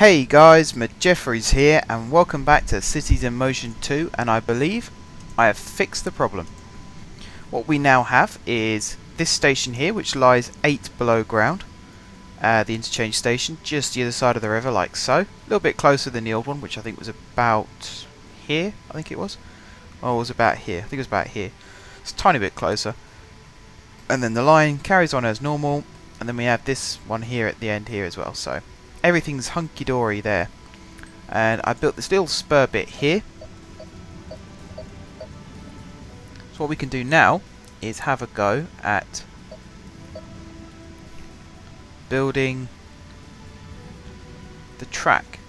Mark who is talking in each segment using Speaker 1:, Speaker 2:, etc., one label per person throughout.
Speaker 1: Hey guys, M4J3FFR135 here and welcome back to Cities in Motion 2, and I believe I have fixed the problem. What we now have is this station here, which lies 8 below ground, the interchange station, just the other side of the river like so. A little bit closer than the old one, which I think was about here, I think it was. Oh, it was about here, I think it was about here. It's a tiny bit closer. And then the line carries on as normal, and then we have this one here at the end here as well, so everything's hunky-dory there. And I built this little spur bit here. So what we can do now is have a go at building the track.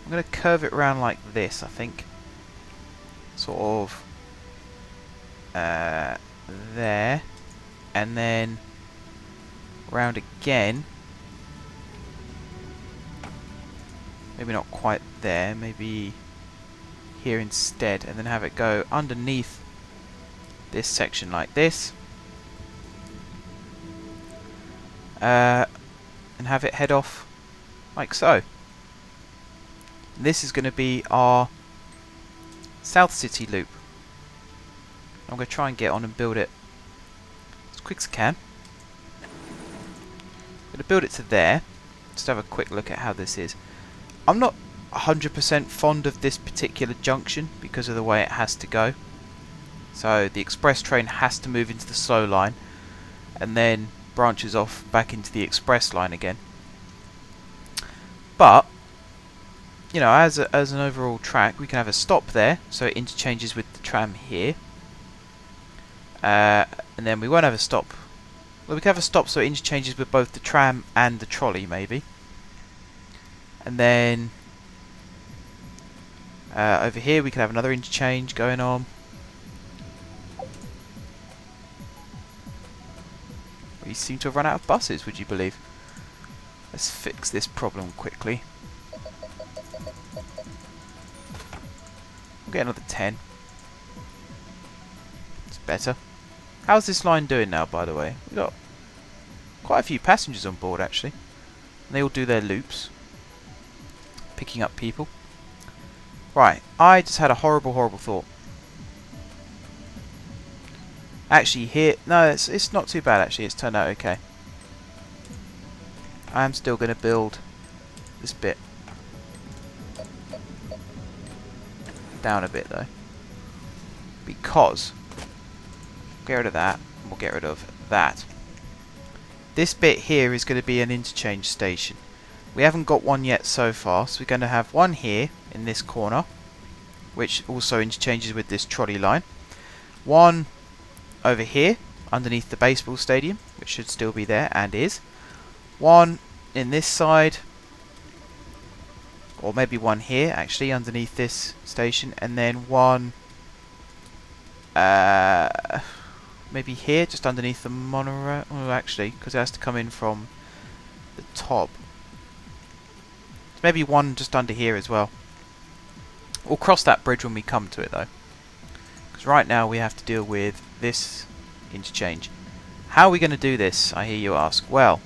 Speaker 1: I'm going to curve it around like this, I think. Sort of there. And then round again. Maybe not quite there, maybe here instead, and then have it go underneath this section like this, and have it head off like so. And this is going to be our South City loop. I'm going to try and get on and build it as quick as I can. I'm going to build it to there. Just have a quick look at how this is. I'm not 100% fond of this particular junction because of the way it has to go. So the express train has to move into the slow line and then branches off back into the express line again. But, you know, as an overall track, we can have a stop there, so it interchanges with the tram here. And then we won't have a stop. Well, we can have a stop so it interchanges with both the tram and the trolley, maybe. And then over here we can have another interchange going on. We seem to have run out of buses, would you believe? Let's fix this problem quickly. We'll get another 10. It's better. How's this line doing now, by the way? We've got quite a few passengers on board, actually. And they all do their loops, picking up people. Right, I just had a horrible thought. Actually here, no, it's not too bad actually, it's turned out okay. I am still going to build this bit down a bit though. Because, get rid of that, and we'll get rid of that. This bit here is going to be an interchange station. We haven't got one yet so far, so we're going to have one here in this corner, which also interchanges with this trolley line. One over here, underneath the baseball stadium, which should still be there, and is. One in this side, or maybe one here, actually, underneath this station, and then one maybe here, just underneath the monorail. Oh, actually, because it has to come in from the top. Maybe one just under here as well. We'll cross that bridge when we come to it though, because right now we have to deal with this interchange. How are we going to do this, I hear you ask? Well,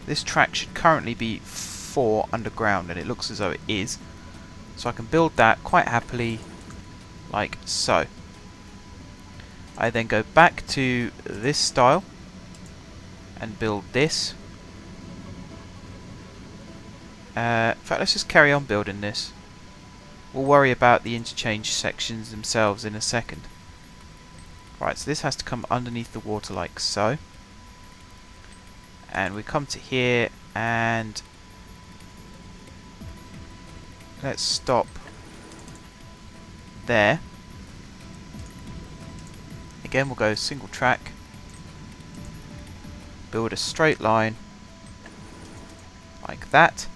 Speaker 1: this track should currently be 4 underground, and it looks as though it is, so I can build that quite happily like so. I then go back to this style and build this. In fact, let's just carry on building this. We'll worry about the interchange sections themselves in a second. Right, so this has to come underneath the water like so. And we come to here and let's stop there. Again, we'll go single track. Build a straight line like that.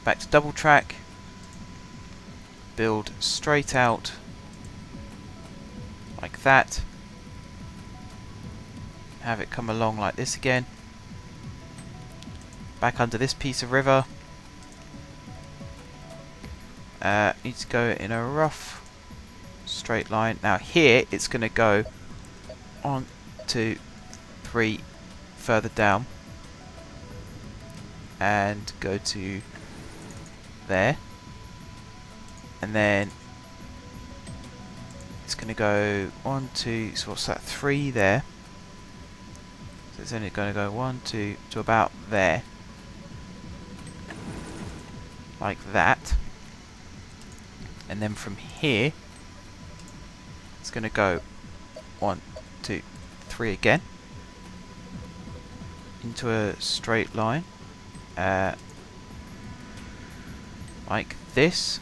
Speaker 1: Back to double track, build straight out like that, have it come along like this again, back under this piece of river, needs to go in a rough straight line. Now here it's going to go 1, 2, 3, further down and go to there, and then it's going to go 1, 2, so what's that, 3 there, so it's only going to go 1, 2 to about there, like that, and then from here it's going to go 1, 2, 3 again into a straight line, like this.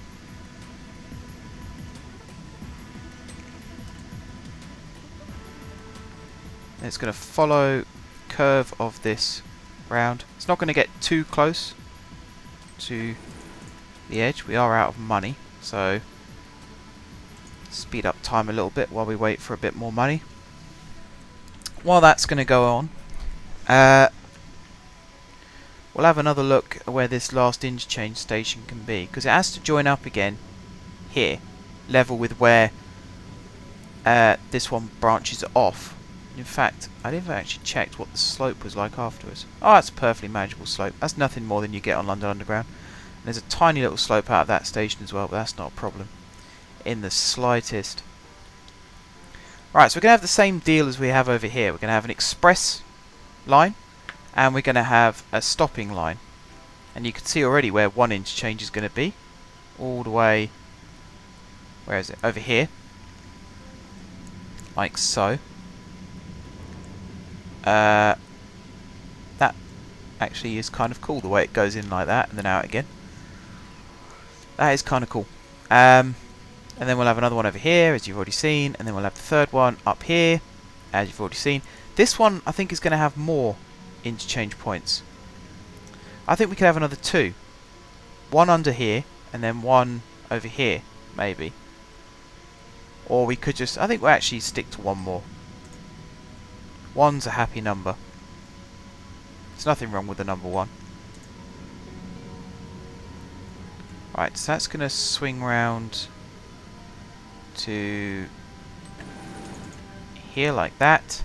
Speaker 1: And it's going to follow curve of this round. It's not going to get too close to the edge. We are out of money, so speed up time a little bit while we wait for a bit more money. While that's going to go on, we'll have another look at where this last interchange station can be, because it has to join up again here, level with where this one branches off. In fact, I never actually checked what the slope was like afterwards. Oh, that's a perfectly manageable slope. That's nothing more than you get on London Underground. And there's a tiny little slope out of that station as well, but that's not a problem in the slightest. Right, so we're going to have the same deal as we have over here. We're going to have an express line, and we're going to have a stopping line. And you can see already where one interchange is going to be. All the way, where is it? Over here. Like so. That actually is kind of cool, the way it goes in like that and then out again. That is kind of cool. And then we'll have another one over here, as you've already seen, and then we'll have the third one up here, as you've already seen. This one, I think, is going to have more interchange points. I think we could have another 2. One under here, and then one over here, maybe. Or we could just, I think we'll actually stick to one more. One's a happy number. There's nothing wrong with the number 1. Right, so that's going to swing round to here like that.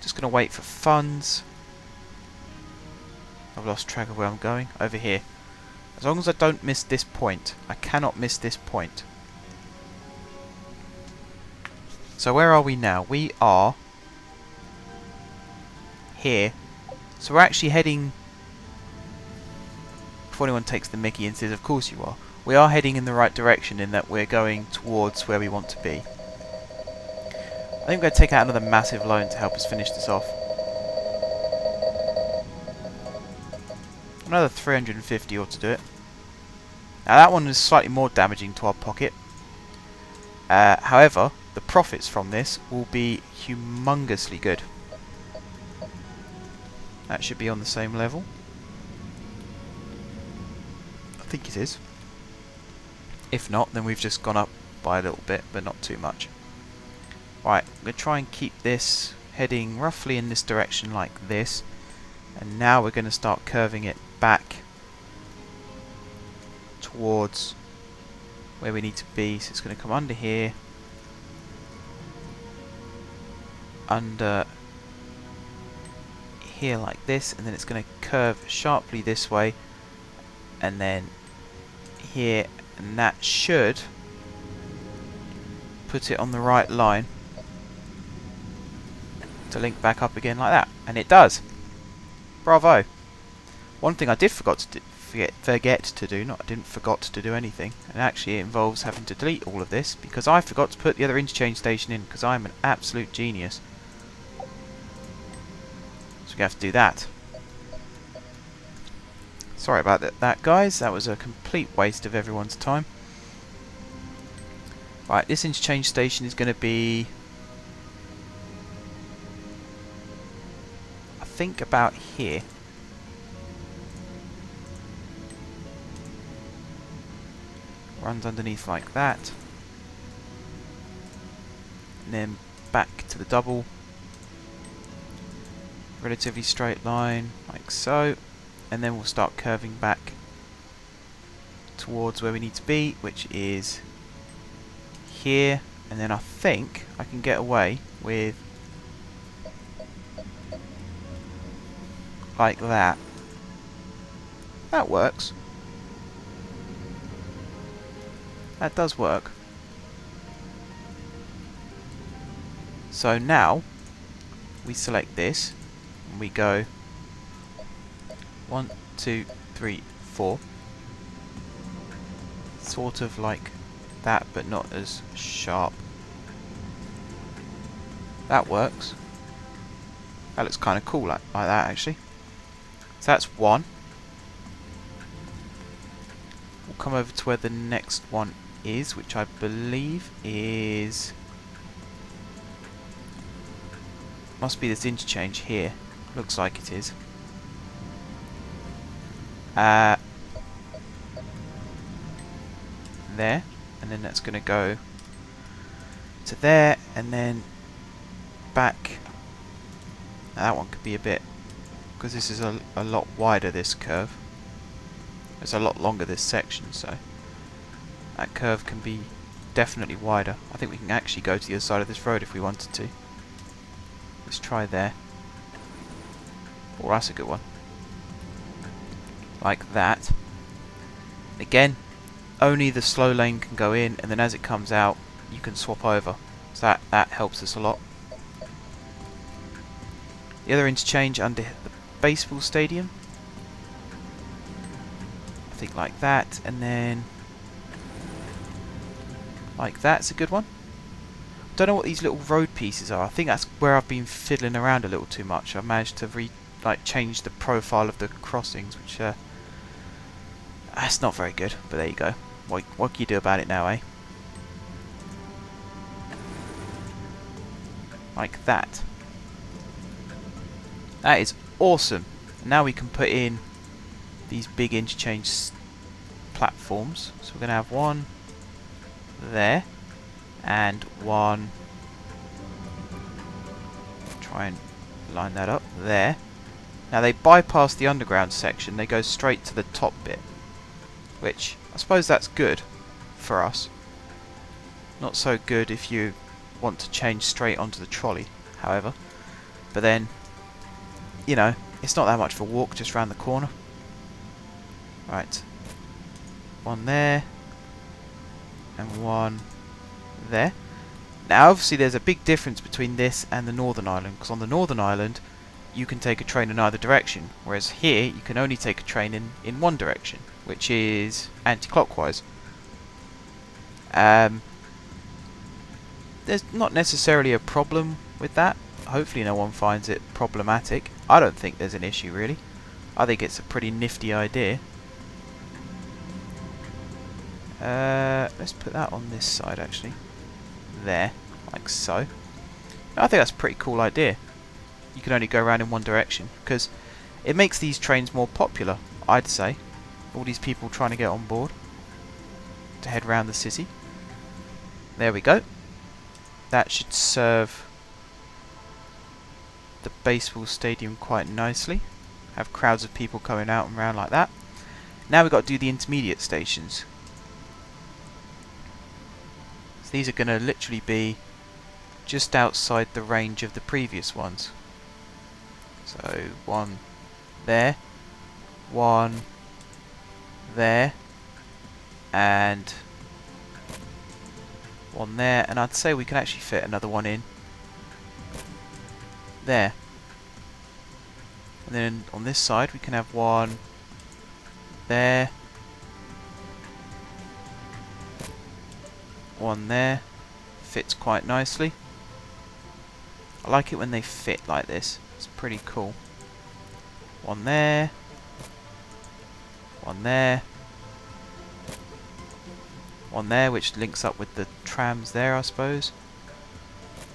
Speaker 1: Just going to wait for funds. I've lost track of where I'm going. Over here. As long as I don't miss this point. I cannot miss this point. So where are we now? We are here. So we're actually heading, before anyone takes the mickey and says, of course you are, we are heading in the right direction in that we're going towards where we want to be. I think we're going to take out another massive loan to help us finish this off. Another 350 ought to do it. Now that one is slightly more damaging to our pocket. However, the profits from this will be humongously good. That should be on the same level. I think it is. If not, then we've just gone up by a little bit, but not too much. Right, I'm going to try and keep this heading roughly in this direction like this. And now we're going to start curving it back towards where we need to be. So it's going to come under here. Under here like this, and then it's going to curve sharply this way, and then here, and that should put it on the right line to link back up again like that, and it does. Bravo. One thing I did forget to do, not I didn't forgot to do anything, and actually it involves having to delete all of this because I forgot to put the other interchange station in because I'm an absolute genius. So we have to do that. Sorry about that, guys. That was a complete waste of everyone's time. Right, this interchange station is going to be, I think, about here. Runs underneath like that. And then back to the double. Relatively straight line, like so. And then we'll start curving back towards where we need to be, which is here. And then I think I can get away with like that. That works. That does work. So now we select this and we go 1, 2, 3, 4. Sort of like that, but not as sharp. That works. That looks kind of cool like that actually. So that's one. We'll come over to where the next one is, which I believe is... must be this interchange here. Looks like it is. There. And then that's going to go to there, and then back. Now that one could be a bit... because this is a lot wider, this curve. It's a lot longer, this section, so that curve can be definitely wider. I think we can actually go to the other side of this road if we wanted to. Let's try there. Oh, that's a good one. Like that. Again, only the slow lane can go in, and then as it comes out, you can swap over. So that helps us a lot. The other interchange under the baseball stadium. I think like that, and then like that's a good one. Don't know what these little road pieces are. I think that's where I've been fiddling around a little too much. I've managed to change the profile of the crossings, which that's not very good. But there you go. What can you do about it now, eh? Like that. That is awesome. Now we can put in these big interchange platforms. So we're going to have one there and one. Try and line that up there. Now they bypass the underground section. They go straight to the top bit, which I suppose that's good for us. Not so good if you want to change straight onto the trolley, however. But then, you know, it's not that much of a walk just round the corner. Right. One there. And one there. Now obviously there's a big difference between this and the Northern Ireland, because on the Northern Ireland you can take a train in either direction, whereas here you can only take a train in one direction, which is anti-clockwise. There's not necessarily a problem with that. Hopefully no one finds it problematic. I don't think there's an issue really. I think it's a pretty nifty idea. Let's put that on this side actually. There, like so. I think that's a pretty cool idea. You can only go around in one direction, because it makes these trains more popular, I'd say. All these people trying to get on board to head round the city. There we go. That should serve the baseball stadium quite nicely. Have crowds of people coming out and round like that. Now we've got to do the intermediate stations. So these are going to literally be just outside the range of the previous ones. So one there, one there, and one there, and I'd say we can actually fit another one in there. And then on this side we can have one there, one there. Fits quite nicely. I like it when they fit like this. It's pretty cool. One there, one there, one there, which links up with the trams there, I suppose.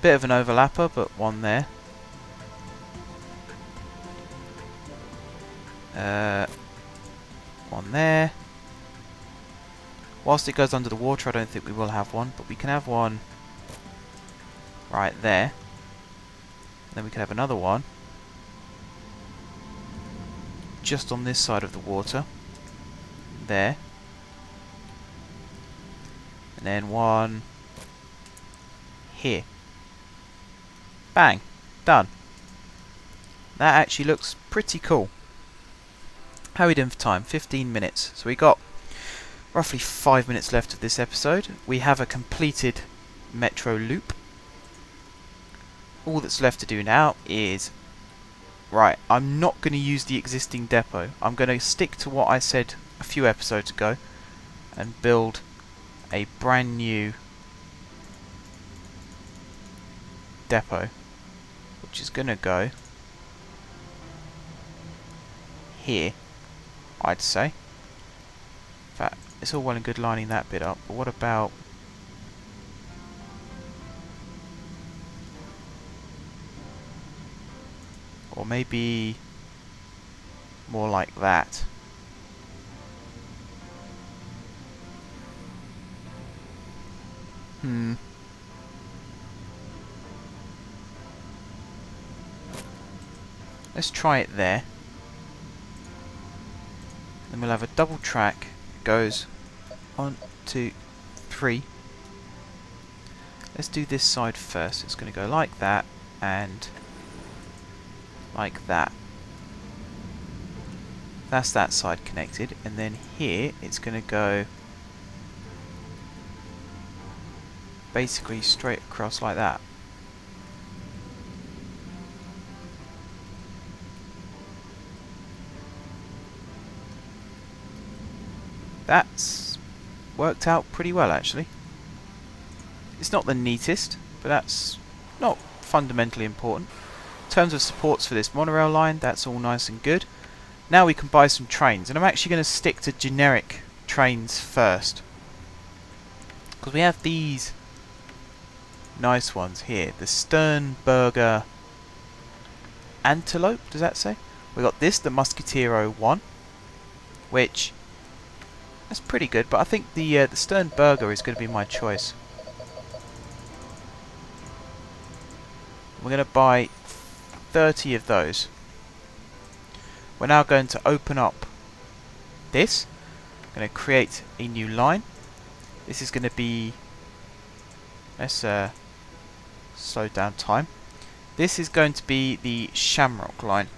Speaker 1: Bit of an overlapper, but one there. One there. Whilst it goes under the water, I don't think we will have one, but we can have one right there. Then we can have another one just on this side of the water. There. And then one here. Bang. Done. That actually looks pretty cool. How are we doing for time? 15 minutes. So we got roughly 5 minutes left of this episode. We have a completed metro loop. All that's left to do now is... Right, I'm not going to use the existing depot. I'm going to stick to what I said a few episodes ago and build a brand new depot, which is going to go here, I'd say. In fact, it's all well and good lining that bit up, but what about... Or maybe more like that. Let's try it there. Then we'll have a double track. It goes 1, 2, 3. Let's do this side first. It's going to go like that and like that. That's that side connected, and then here it's going to go basically straight across like that. That's worked out pretty well, actually. It's not the neatest, but that's not fundamentally important. In terms of supports for this monorail line, that's all nice and good. Now we can buy some trains, and I'm actually going to stick to generic trains first, because we have these nice ones here. The Sternberger Antelope, does that say? We got this, the Musketeero 1, which that's pretty good, but I think the Sternberger is going to be my choice. We're going to buy 30 of those. We're now going to open up this. I'm going to create a new line. This is going to be... Let's slow down time. This is going to be the Shamrock line.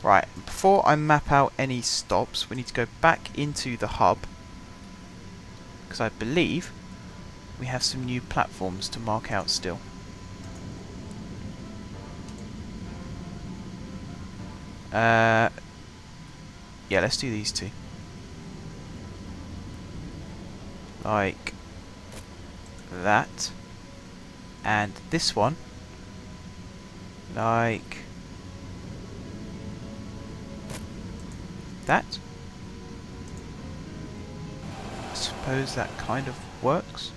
Speaker 1: Right, before I map out any stops, we need to go back into the hub, because I believe we have some new platforms to mark out still. Yeah, let's do these two. Like that. And this one, like that. I suppose that kind of works.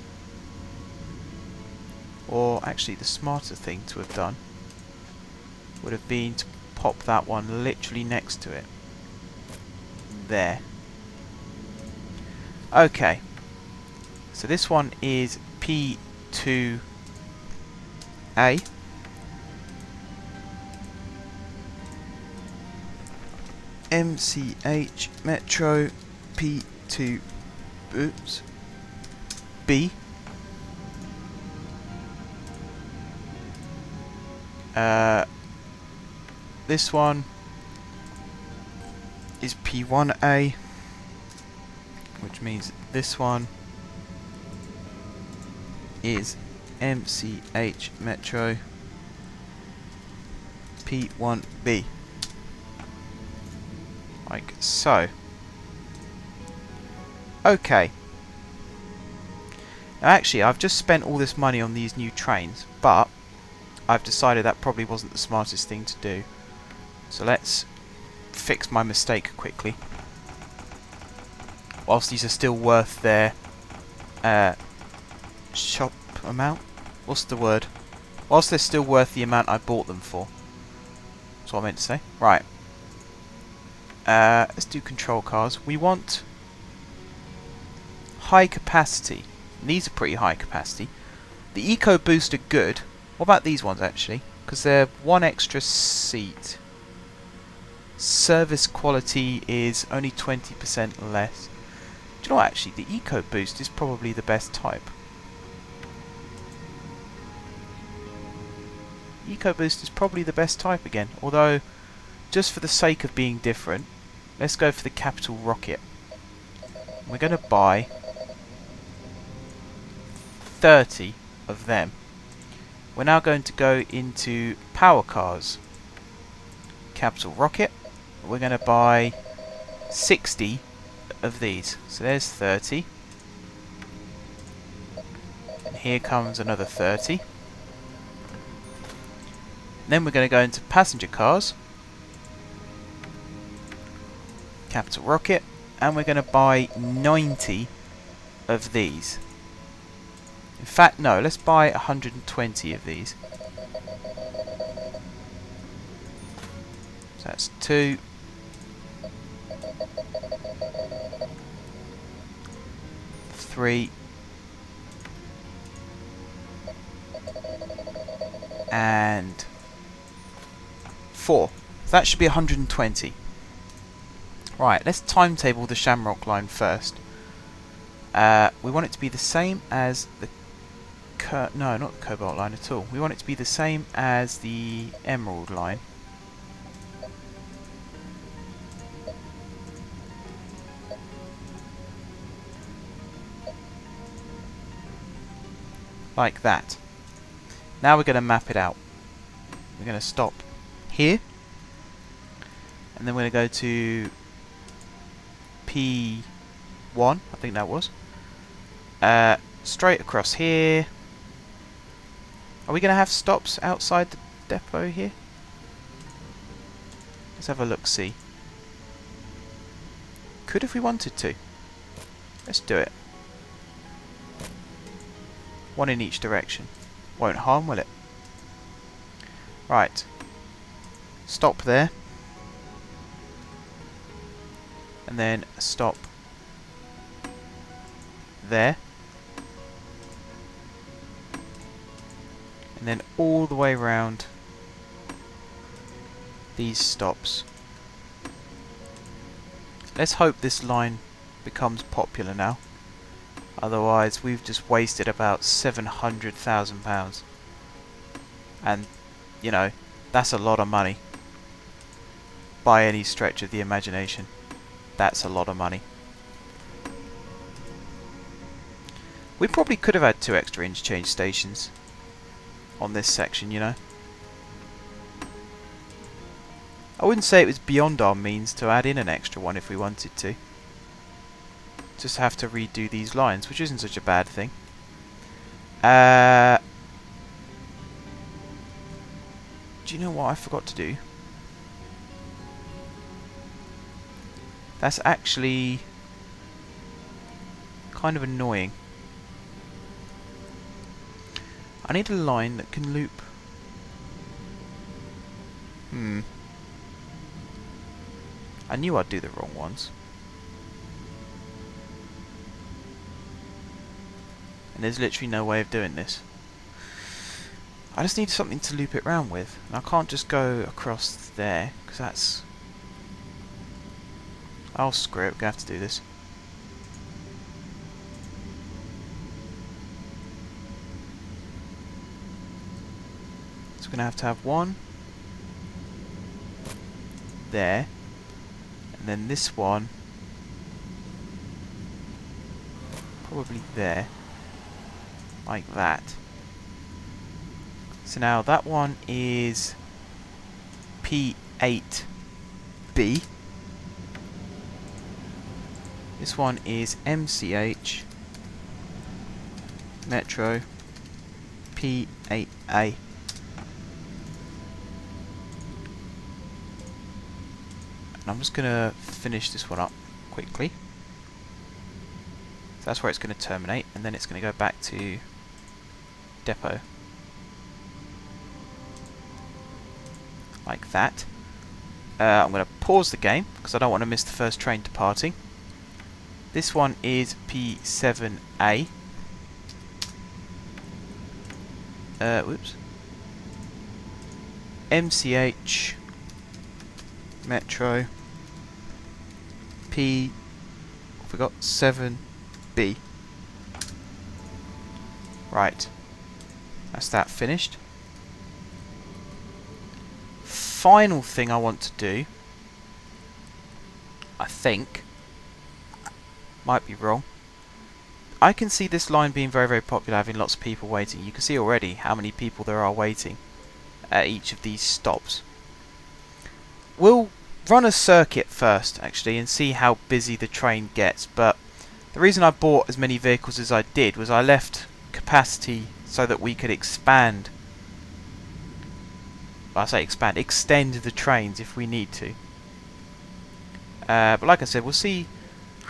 Speaker 1: Or actually the smarter thing to have done would have been to pop that one literally next to it. There. Okay. So this one is P2A. MCH Metro P2 oops B. This one is P1A, which means this one is MCH Metro P1B. Like so. Okay. Now actually, I've just spent all this money on these new trains, but I've decided that probably wasn't the smartest thing to do. So let's fix my mistake quickly. Whilst these are still worth their shop amount? What's the word? Whilst they're still worth the amount I bought them for. That's what I meant to say. Right. Let's do control cars. We want high capacity. And these are pretty high capacity. The Eco Boost are good. What about these ones actually? Because they're one extra seat. Service quality is only 20% less. Do you know what, actually? The Eco Boost is probably the best type. EcoBoost is probably the best type again, although just for the sake of being different, let's go for the capital rocket. We're going to buy 30 of them. We're now going to go into power cars. Capital rocket. We're going to buy 60 of these. So there's 30. And here comes another 30. Then we're going to go into passenger cars. Capital rocket. And we're going to buy 90 of these. In fact, no, let's buy 120 of these. So that's 2. 3. And 4. So that should be 120. Right, let's timetable the Shamrock line first. We want it to be the same as the no, not the Cobalt line at all. We want it to be the same as the Emerald line. Like that. Now we're going to map it out. We're going to stop here. And then we're going to go to P1, I think that was. Straight across here. Are we going to have stops outside the depot here? Let's have a look-see. Could if we wanted to. Let's do it. One in each direction. Won't harm, will it? Right. Stop there. And then stop there. And then all the way around these stops. Let's hope this line becomes popular now. Otherwise we've just wasted about £700,000. And, you know, that's a lot of money. By any stretch of the imagination. That's a lot of money. We probably could have had 2 extra interchange stations on this section, you know. I wouldn't say it was beyond our means to add in an extra one if we wanted to. Just have to redo these lines, which isn't such a bad thing. Do you know what I forgot to do? That's actually kind of annoying. I need a line that can loop. I knew I'd do the wrong ones. And there's literally no way of doing this. I just need something to loop it round with. And I can't just go across there, because that's... Oh, screw it, we're going to have to do this. So we're going to have one there, and then this one probably there, like that. So now that one is P8B. This one is MCH Metro P8A. And I'm just going to finish this one up quickly. So that's where it's going to terminate, and then it's going to go back to depot. Like that. I'm going to pause the game, because I don't want to miss the first train departing. This one is P7A. Whoops. MCH Metro P... forgot 7B. Right. That's that finished. final thing I want to do, I think, might be wrong, I can see this line being very, very popular, having lots of people waiting. You can see already how many people there are waiting at each of these stops. We'll run a circuit first, actually, and see how busy the train gets. But the reason I bought as many vehicles as I did was I left capacity so that we could expand. Well, I say expand, extend the trains if we need to. But like I said, we'll see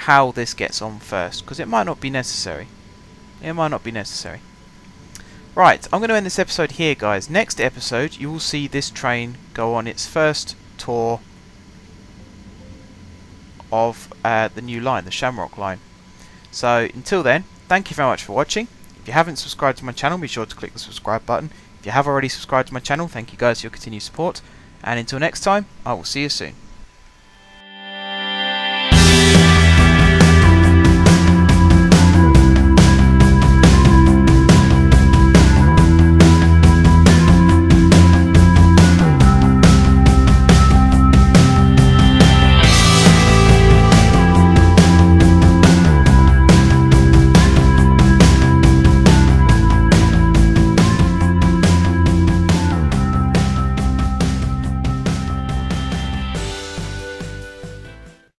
Speaker 1: how this gets on first, because it might not be necessary. It might not be necessary. Right, I'm going to end this episode here, guys. Next episode, you will see this train go on its first tour of the new line, the Shamrock line. So, until then, thank you very much for watching. If you haven't subscribed to my channel, be sure to click the subscribe button. If you have already subscribed to my channel, thank you guys for your continued support. And until next time, I will see you soon.